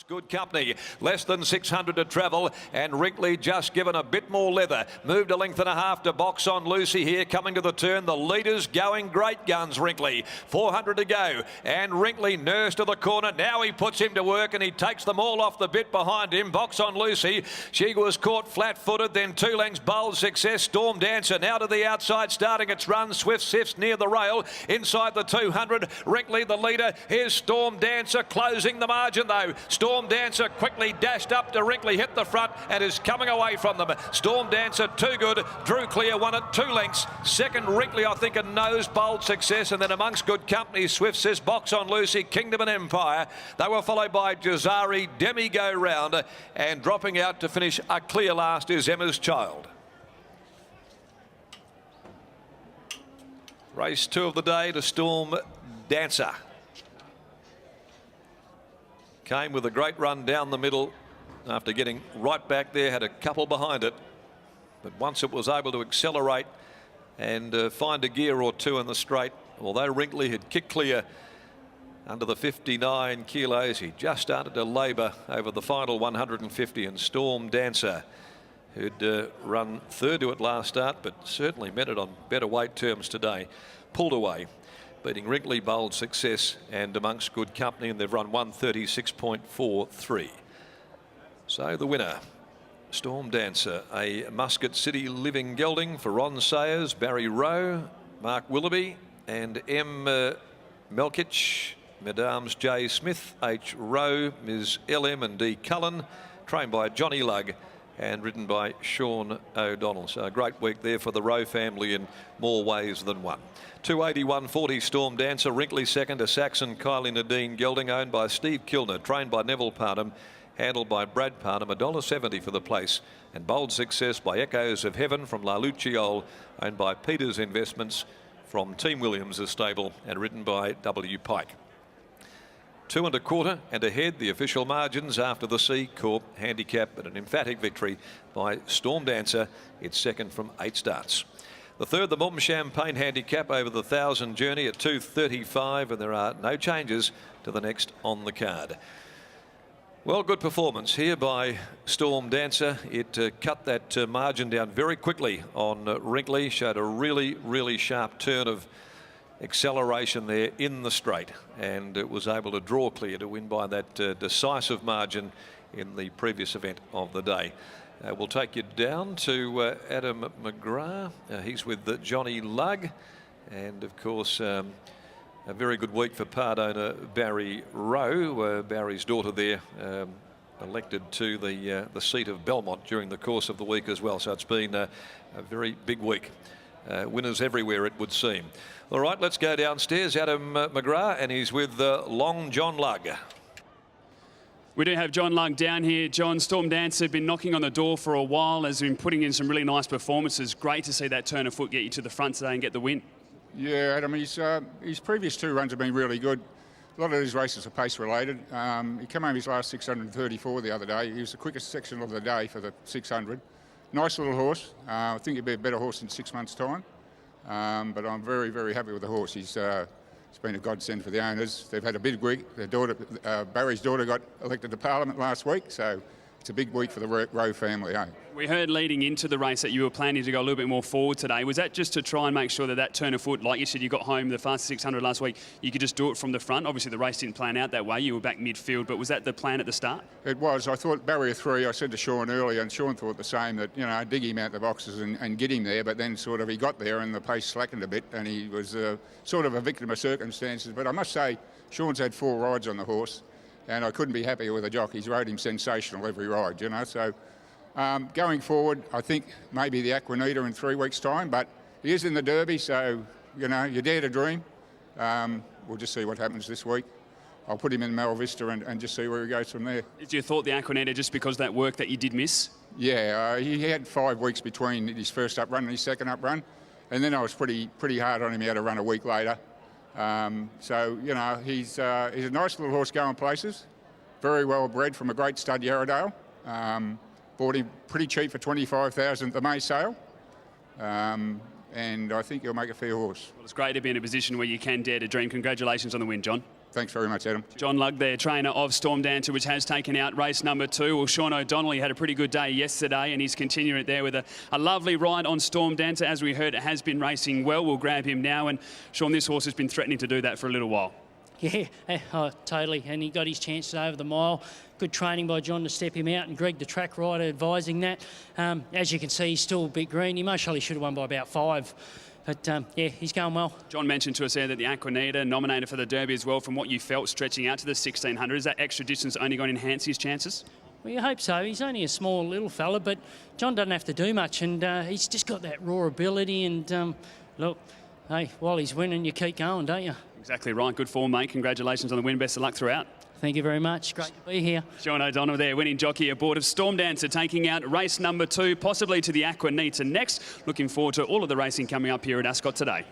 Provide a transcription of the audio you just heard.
Good company, less than 600 to travel, and Wrinkly just given a bit more leather. Moved a length and a half to Box on Lucy here, coming to the turn. The leaders going great guns, Wrinkly. 400 to go, and Wrinkly nurse to the corner. Now he puts him to work, and he takes them all off the bit behind him. Box on Lucy, she was caught flat-footed, then 2 lengths Bold Success. Storm Dancer now to the outside, starting its run. Swift Sifts near the rail, inside the 200. Wrinkly the leader. Here's Storm Dancer closing the margin though. Storm Dancer quickly dashed up to Wrinkly, hit the front and is coming away from them. Storm Dancer too good, drew clear, won at 2 lengths. Second Wrinkly, I think, a nose. Bold Success, and then amongst good company, Swift Sis, Box on Lucy, Kingdom and Empire. They were followed by Jazari, Demi Go Round, and dropping out to finish a clear last is Emma's Child. Race 2 of the day to Storm Dancer. Came with a great run down the middle after getting right back there, had a couple behind it, but once it was able to accelerate and find a gear or two in the straight, although Wrinkly had kicked clear under the 59 kilos, he just started to labour over the final 150, and Storm Dancer, who'd run third to it last start but certainly met it on better weight terms today, pulled away, beating Wrinkly, Bold Success and amongst good company, and they've run 136.43. So the winner, Storm Dancer, a Muscat City living gelding for Ron Sayers, Barry Rowe, Mark Willoughby and M. Melkich, Mesdames J. Smith, H. Rowe, Ms. L.M. and D. Cullen, trained by Johnny Lugg and ridden by Sean O'Donnell. So a great week there for the Rowe family in more ways than one. 281.40 Storm Dancer, Wrinkly second to Saxon Kylie Nadine Gelding, owned by Steve Kilner, trained by Neville Parnham, handled by Brad Parnham, $1.70 for the place, and Bold Success by Echoes of Heaven from La Luciole, owned by Peters Investments from Team Williams' stable and ridden by W. Pike. 2 1/4 and ahead, the official margins after the C Corp handicap, but an emphatic victory by Storm Dancer. It's second from 8 starts. The third, the Mum Champagne handicap over the 1,000 journey at 2:35, and there are no changes to the next on the card. Well, good performance here by Storm Dancer. It cut that margin down very quickly on Wrinkly, showed a really sharp turn of acceleration there in the straight, and it was able to draw clear to win by that decisive margin in the previous event of the day. We'll take you down to Adam McGrath. He's with Johnny Lugg, and of course a very good week for part owner Barry Rowe. Barry's daughter there elected to the seat of Belmont during the course of the week as well, so it's been a very big week. Winners everywhere, it would seem. All right, let's go downstairs. Adam McGrath, and he's with Long John Lugg. We do have John Lugg down here. John, Storm Dancer been knocking on the door for a while, has been putting in some really nice performances. Great to see that turn of foot get you to the front today and get the win. Yeah, Adam, his previous 2 runs have been really good. A lot of these races are pace related. He came home his last 634 the other day. He was the quickest section of the day for the 600. Nice little horse. I think he'll be a better horse in 6 months' time. But I'm very happy with the horse. It's been a godsend for the owners. They've had a big week. Their daughter, Barry's daughter, got elected to Parliament last week, so it's a big week for the Rowe family. We heard leading into the race that you were planning to go a little bit more forward today. Was that just to try and make sure that turn of foot, like you said, you got home the fastest 600 last week, you could just do it from the front? Obviously the race didn't plan out that way. You were back midfield, but was that the plan at the start? It was. I thought barrier 3, I said to Sean earlier, and Sean thought the same, that, you know, dig him out the boxes and get him there, but then sort of he got there and the pace slackened a bit, and he was sort of a victim of circumstances. But I must say, Sean's had 4 rides on the horse, and I couldn't be happier with the jock. He's rode him sensational every ride, you know. So going forward, I think maybe the Aquanita in 3 weeks' time, but he is in the Derby, so, you know, you dare to dream. We'll just see what happens this week. I'll put him in Mal Vista and just see where he goes from there. Did you thought the Aquanita just because of that work that you did miss? Yeah, he had 5 weeks between his first up run and his second up run, and then I was pretty hard on him. He had to run a week later. So, you know, he's a nice little horse going places, very well bred from a great stud, Yarradale. Bought him pretty cheap for $25,000 at the May sale. And I think he'll make a fair horse. Well, it's great to be in a position where you can dare to dream. Congratulations on the win, John. Thanks very much, Adam. John Lugg there, trainer of Storm Dancer, which has taken out race number 2. Well, Sean O'Donnell, he had a pretty good day yesterday, and he's continuing it there with a lovely ride on Storm Dancer. As we heard, it has been racing well. We'll grab him now. And Sean, this horse has been threatening to do that for a little while. Yeah, totally. And he got his chance today over the mile. Good training by John to step him out, and Greg, the track rider, advising that. As you can see, he's still a bit green. He most surely should have won by about 5. But, yeah, he's going well. John mentioned to us there that the Aquanita nominated for the Derby as well. From what you felt stretching out to the 1600, is that extra distance only going to enhance his chances? Well, you hope so. He's only a small little fella, but John doesn't have to do much, and he's just got that raw ability. And, look, hey, while he's winning, you keep going, don't you? Exactly right. Good form, mate. Congratulations on the win. Best of luck throughout. Thank you very much. Great to be here. Sean O'Donnell there, winning jockey aboard of Storm Dancer, taking out race number 2, possibly to the Aquanita next. Looking forward to all of the racing coming up here at Ascot today.